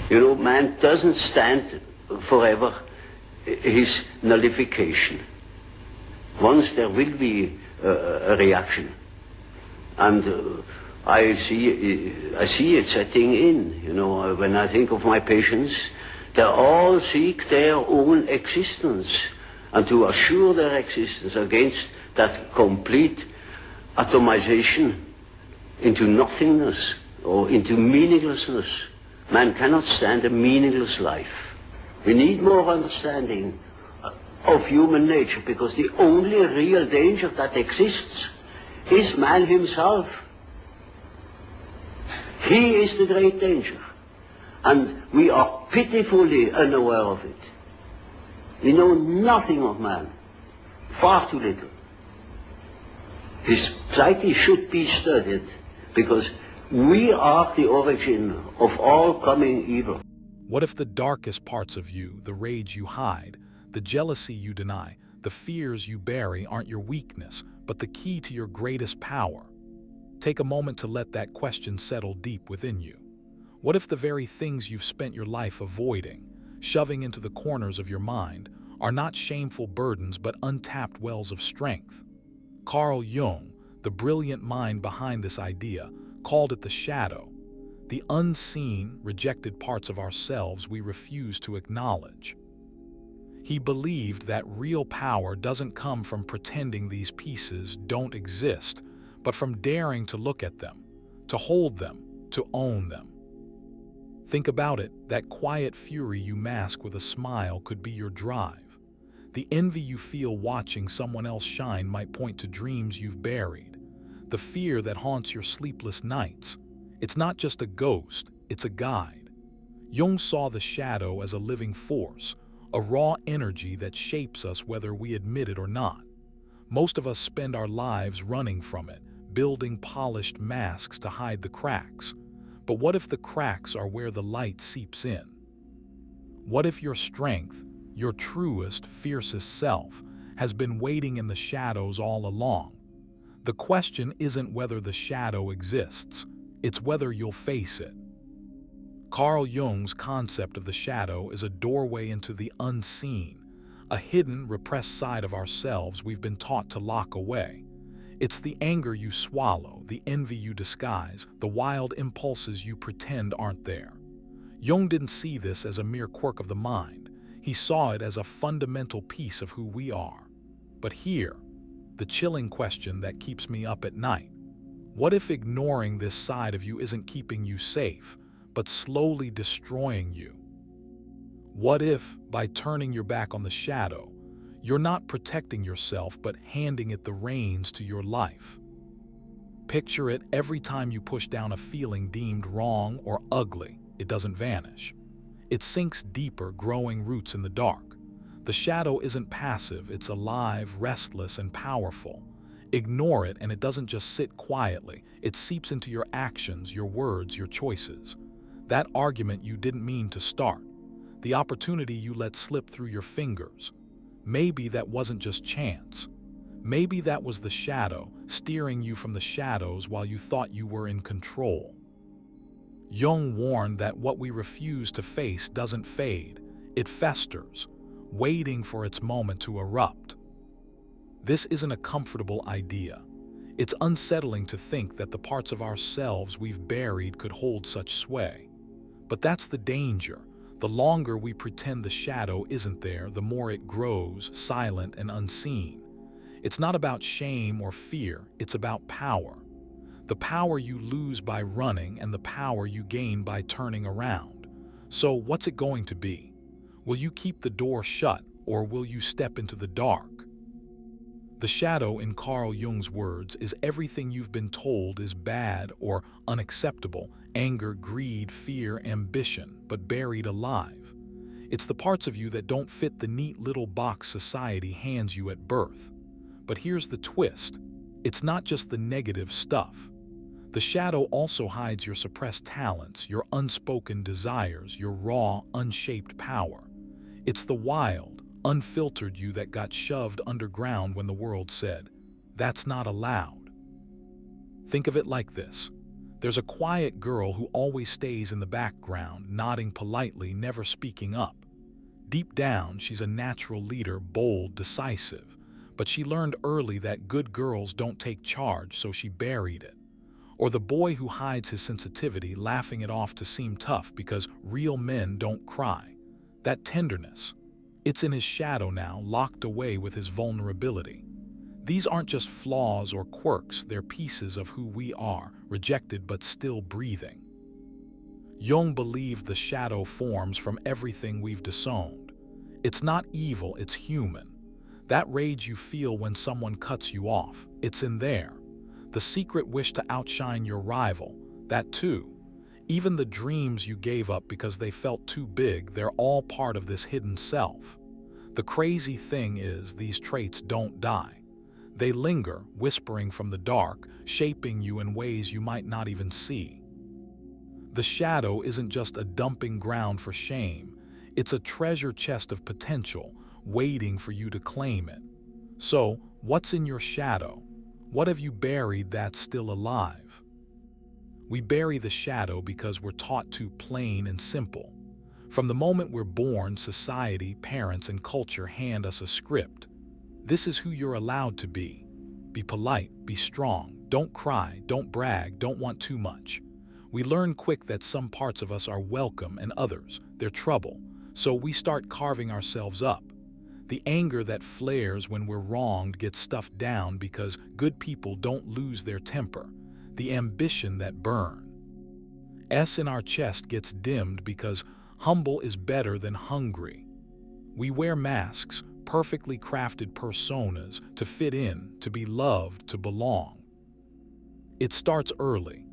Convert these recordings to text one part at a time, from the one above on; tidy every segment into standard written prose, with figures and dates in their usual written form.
You know, man doesn't stand forever his nullification. Once there will be a reaction. And I see it setting in. You know, when I think of my patients, they all seek their own existence and to assure their existence against that complete atomization into nothingness or into meaninglessness. Man cannot stand a meaningless life. We need more understanding of human nature, because the only real danger that exists is man himself. He is the great danger, and we are pitifully unaware of it. We know nothing of man, far too little. His psyche should be studied, because we are the origin of all coming evil. What if the darkest parts of you, the rage you hide, the jealousy you deny, the fears you bury aren't your weakness, but the key to your greatest power? Take a moment to let that question settle deep within you. What if the very things you've spent your life avoiding, shoving into the corners of your mind, are not shameful burdens but untapped wells of strength? Carl Jung, the brilliant mind behind this idea, called it the shadow, the unseen, rejected parts of ourselves we refuse to acknowledge. He believed that real power doesn't come from pretending these pieces don't exist, but from daring to look at them, to hold them, to own them. Think about it, that quiet fury you mask with a smile could be your drive. The envy you feel watching someone else shine might point to dreams you've buried. The fear that haunts your sleepless nights, it's not just a ghost, it's a guide. Jung saw the shadow as a living force, a raw energy that shapes us whether we admit it or not. Most of us spend our lives running from it, building polished masks to hide the cracks. But what if the cracks are where the light seeps in? What if your strength, your truest, fiercest self, has been waiting in the shadows all along? The question isn't whether the shadow exists, it's whether you'll face it. Carl Jung's concept of the shadow is a doorway into the unseen, a hidden, repressed side of ourselves we've been taught to lock away. It's the anger you swallow, the envy you disguise, the wild impulses you pretend aren't there. Jung didn't see this as a mere quirk of the mind. He saw it as a fundamental piece of who we are. But here, the chilling question that keeps me up at night. What if ignoring this side of you isn't keeping you safe, but slowly destroying you? What if, by turning your back on the shadow, you're not protecting yourself but handing it the reins to your life? Picture it: every time you push down a feeling deemed wrong or ugly, it doesn't vanish. It sinks deeper, growing roots in the dark. The shadow isn't passive, it's alive, restless, and powerful. Ignore it and it doesn't just sit quietly, it seeps into your actions, your words, your choices. That argument you didn't mean to start, the opportunity you let slip through your fingers. Maybe that wasn't just chance. Maybe that was the shadow, steering you from the shadows while you thought you were in control. Jung warned that what we refuse to face doesn't fade, it festers, waiting for its moment to erupt. This isn't a comfortable idea. It's unsettling to think that the parts of ourselves we've buried could hold such sway. But that's the danger. The longer we pretend the shadow isn't there, the more it grows, silent and unseen. It's not about shame or fear, it's about power. The power you lose by running and the power you gain by turning around. So what's it going to be? Will you keep the door shut, or will you step into the dark? The shadow, in Carl Jung's words, is everything you've been told is bad or unacceptable: anger, greed, fear, ambition, but buried alive. It's the parts of you that don't fit the neat little box society hands you at birth. But here's the twist: it's not just the negative stuff. The shadow also hides your suppressed talents, your unspoken desires, your raw, unshaped power. It's the wild, unfiltered you that got shoved underground when the world said, "That's not allowed." Think of it like this. There's a quiet girl who always stays in the background, nodding politely, never speaking up. Deep down, she's a natural leader, bold, decisive. But she learned early that good girls don't take charge, so she buried it. Or the boy who hides his sensitivity, laughing it off to seem tough because real men don't cry. That tenderness, it's in his shadow now, locked away with his vulnerability. These aren't just flaws or quirks, they're pieces of who we are, rejected but still breathing. Jung believed the shadow forms from everything we've disowned. It's not evil, it's human. That rage you feel when someone cuts you off, it's in there. The secret wish to outshine your rival, that too. Even the dreams you gave up because they felt too big, they're all part of this hidden self. The crazy thing is, these traits don't die. They linger, whispering from the dark, shaping you in ways you might not even see. The shadow isn't just a dumping ground for shame. It's a treasure chest of potential, waiting for you to claim it. So, what's in your shadow? What have you buried that's still alive? We bury the shadow because we're taught to, plain and simple. From the moment we're born, society, parents, and culture hand us a script. This is who you're allowed to be. Be polite, be strong, don't cry, don't brag, don't want too much. We learn quick that some parts of us are welcome and others, they're trouble, so we start carving ourselves up. The anger that flares when we're wronged gets stuffed down because good people don't lose their temper. The ambition that burns in our chest gets dimmed because humble is better than hungry. We wear masks, perfectly crafted personas, to fit in, to be loved, to belong. It starts early.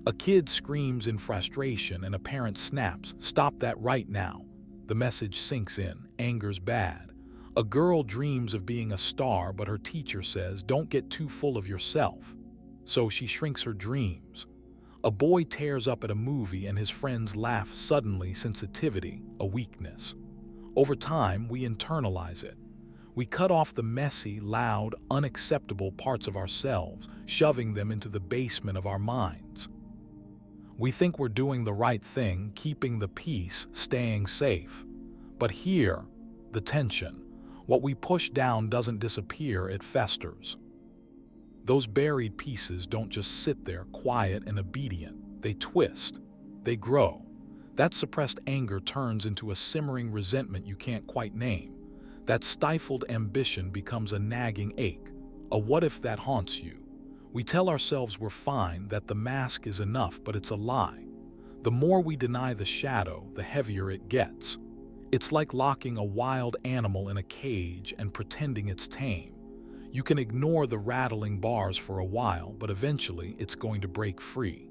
A kid screams in frustration and a parent snaps, "Stop that right now." The message sinks in, anger's bad. A girl dreams of being a star, but her teacher says, "Don't get too full of yourself." So she shrinks her dreams. A boy tears up at a movie and his friends laugh. Suddenly, sensitivity, a weakness. Over time, we internalize it. We cut off the messy, loud, unacceptable parts of ourselves, shoving them into the basement of our minds. We think we're doing the right thing, keeping the peace, staying safe. But here, the tension. What we push down doesn't disappear, it festers. Those buried pieces don't just sit there, quiet and obedient. They twist. They grow. That suppressed anger turns into a simmering resentment you can't quite name. That stifled ambition becomes a nagging ache, a what if that haunts you. We tell ourselves we're fine, that the mask is enough, but it's a lie. The more we deny the shadow, the heavier it gets. It's like locking a wild animal in a cage and pretending it's tame. You can ignore the rattling bars for a while, but eventually it's going to break free.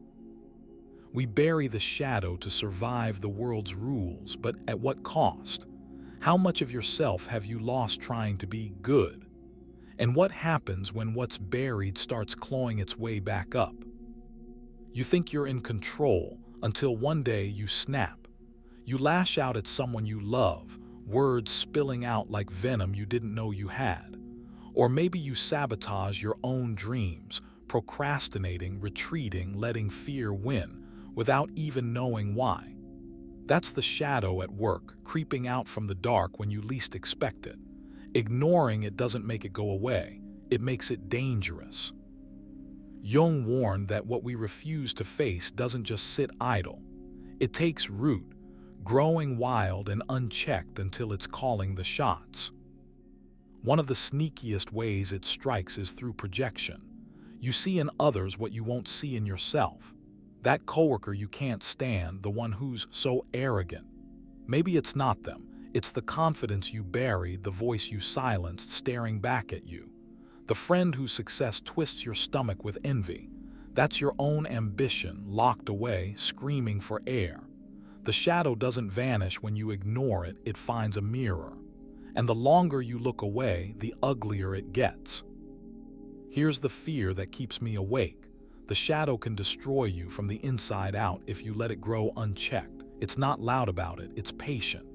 We bury the shadow to survive the world's rules, but at what cost? How much of yourself have you lost trying to be good? And what happens when what's buried starts clawing its way back up? You think you're in control until one day you snap. You lash out at someone you love, words spilling out like venom you didn't know you had. Or maybe you sabotage your own dreams, procrastinating, retreating, letting fear win, without even knowing why. That's the shadow at work, creeping out from the dark when you least expect it. Ignoring it doesn't make it go away, it makes it dangerous. Jung warned that what we refuse to face doesn't just sit idle. It takes root, growing wild and unchecked until it's calling the shots. One of the sneakiest ways it strikes is through projection. You see in others what you won't see in yourself. That coworker you can't stand, the one who's so arrogant. Maybe it's not them. It's the confidence you buried, the voice you silenced, staring back at you. The friend whose success twists your stomach with envy. That's your own ambition, locked away, screaming for air. The shadow doesn't vanish when you ignore it, it finds a mirror. And the longer you look away, the uglier it gets. Here's the fear that keeps me awake. The shadow can destroy you from the inside out if you let it grow unchecked. It's not loud about it, it's patient.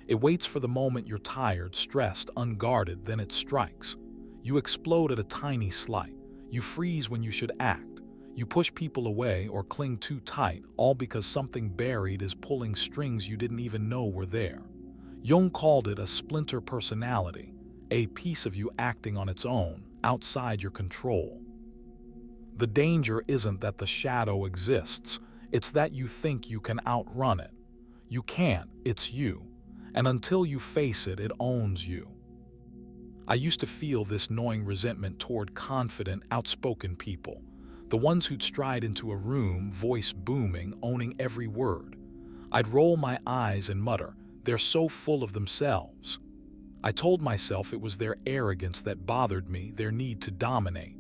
It waits for the moment you're tired, stressed, unguarded, then it strikes. You explode at a tiny slight. You freeze when you should act. You push people away or cling too tight, all because something buried is pulling strings you didn't even know were there. Jung called it a splinter personality, a piece of you acting on its own, outside your control. The danger isn't that the shadow exists, it's that you think you can outrun it. You can't, it's you. And until you face it, it owns you. I used to feel this gnawing resentment toward confident, outspoken people. The ones who'd stride into a room, voice booming, owning every word. I'd roll my eyes and mutter, "They're so full of themselves." I told myself it was their arrogance that bothered me, their need to dominate.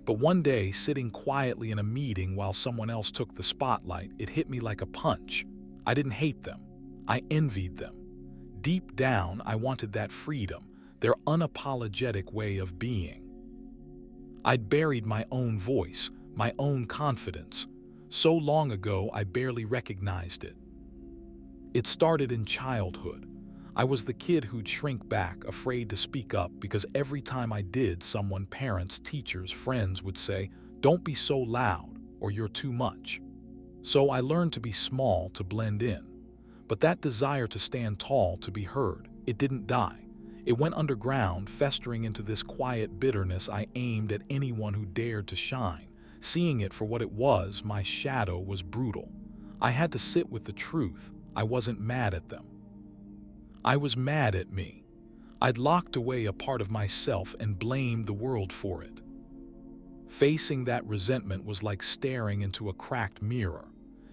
But one day, sitting quietly in a meeting while someone else took the spotlight, it hit me like a punch. I didn't hate them. I envied them. Deep down, I wanted that freedom, their unapologetic way of being. I'd buried my own voice, my own confidence. So long ago, I barely recognized it. It started in childhood. I was the kid who'd shrink back, afraid to speak up, because every time I did, someone, parents, teachers, friends, would say, "Don't be so loud," or "You're too much." So I learned to be small, to blend in. But that desire to stand tall, to be heard, it didn't die. It went underground, festering into this quiet bitterness I aimed at anyone who dared to shine. Seeing it for what it was, my shadow was brutal. I had to sit with the truth. I wasn't mad at them. I was mad at me. I'd locked away a part of myself and blamed the world for it. Facing that resentment was like staring into a cracked mirror.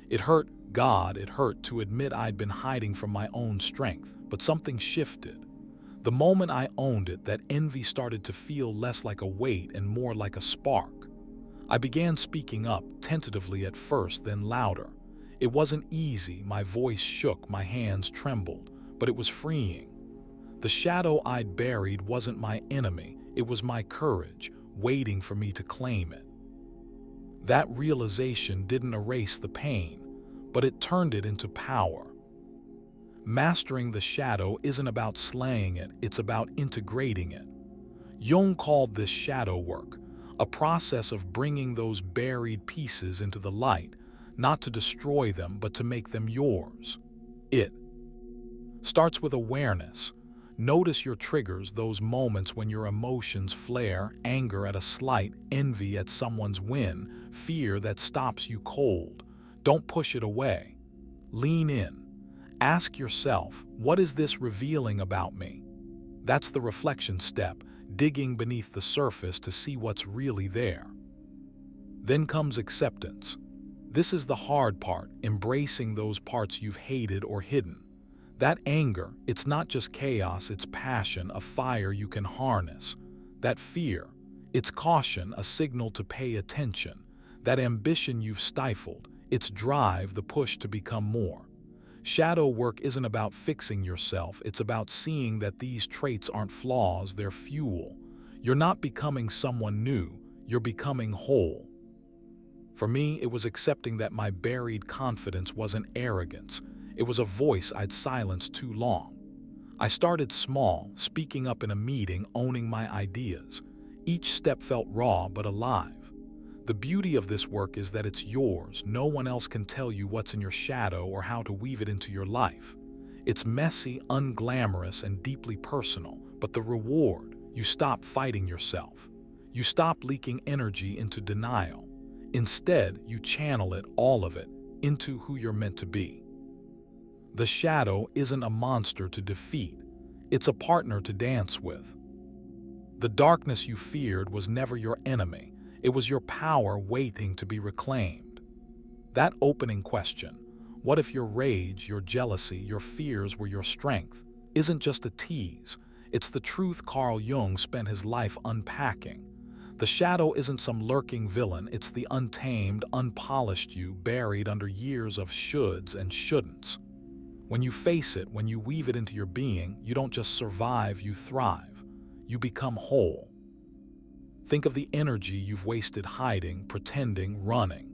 It hurt it hurt to admit I'd been hiding from my own strength, but something shifted. The moment I owned it, that envy started to feel less like a weight and more like a spark. I began speaking up, tentatively at first, then louder. It wasn't easy, my voice shook, my hands trembled, but it was freeing. The shadow I'd buried wasn't my enemy, it was my courage, waiting for me to claim it. That realization didn't erase the pain, but it turned it into power. Mastering the shadow isn't about slaying it, it's about integrating it. Jung called this shadow work, a process of bringing those buried pieces into the light, not to destroy them, but to make them yours. It starts with awareness. Notice your triggers, those moments when your emotions flare, anger at a slight, envy at someone's win, fear that stops you cold. Don't push it away. Lean in. Ask yourself, what is this revealing about me? That's the reflection step, digging beneath the surface to see what's really there. Then comes acceptance. This is the hard part, embracing those parts you've hated or hidden. That anger, it's not just chaos, it's passion, a fire you can harness. That fear, it's caution, a signal to pay attention. That ambition you've stifled, it's drive, the push to become more. Shadow work isn't about fixing yourself, it's about seeing that these traits aren't flaws, they're fuel. You're not becoming someone new, you're becoming whole. For me, it was accepting that my buried confidence wasn't arrogance. It was a voice I'd silenced too long. I started small, speaking up in a meeting, owning my ideas. Each step felt raw but alive. The beauty of this work is that it's yours. No one else can tell you what's in your shadow or how to weave it into your life. It's messy, unglamorous, and deeply personal. But the reward, you stop fighting yourself. You stop leaking energy into denial. Instead, you channel it, all of it, into who you're meant to be. The shadow isn't a monster to defeat. It's a partner to dance with. The darkness you feared was never your enemy. It was your power waiting to be reclaimed. That opening question, what if your rage, your jealousy, your fears were your strength, isn't just a tease. It's the truth Carl Jung spent his life unpacking. The shadow isn't some lurking villain, it's the untamed, unpolished you buried under years of shoulds and shouldn'ts. When you face it, when you weave it into your being, you don't just survive, you thrive. You become whole. Think of the energy you've wasted hiding, pretending, running.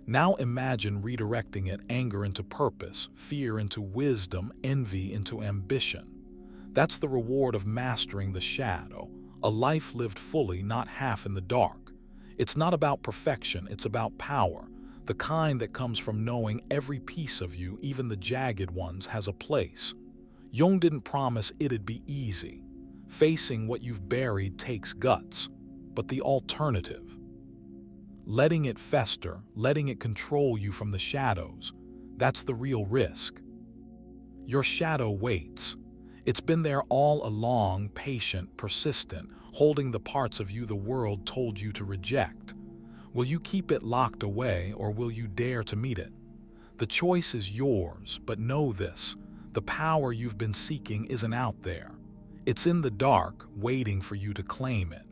Now imagine redirecting it, anger into purpose, fear into wisdom, envy into ambition. That's the reward of mastering the shadow, a life lived fully, not half in the dark. It's not about perfection, it's about power, the kind that comes from knowing every piece of you, even the jagged ones, has a place. Jung didn't promise it'd be easy. Facing what you've buried takes guts, but the alternative, letting it fester, letting it control you from the shadows, that's the real risk. Your shadow waits. It's been there all along, patient, persistent, holding the parts of you the world told you to reject. Will you keep it locked away, or will you dare to meet it? The choice is yours, but know this: the power you've been seeking isn't out there. It's in the dark, waiting for you to claim it.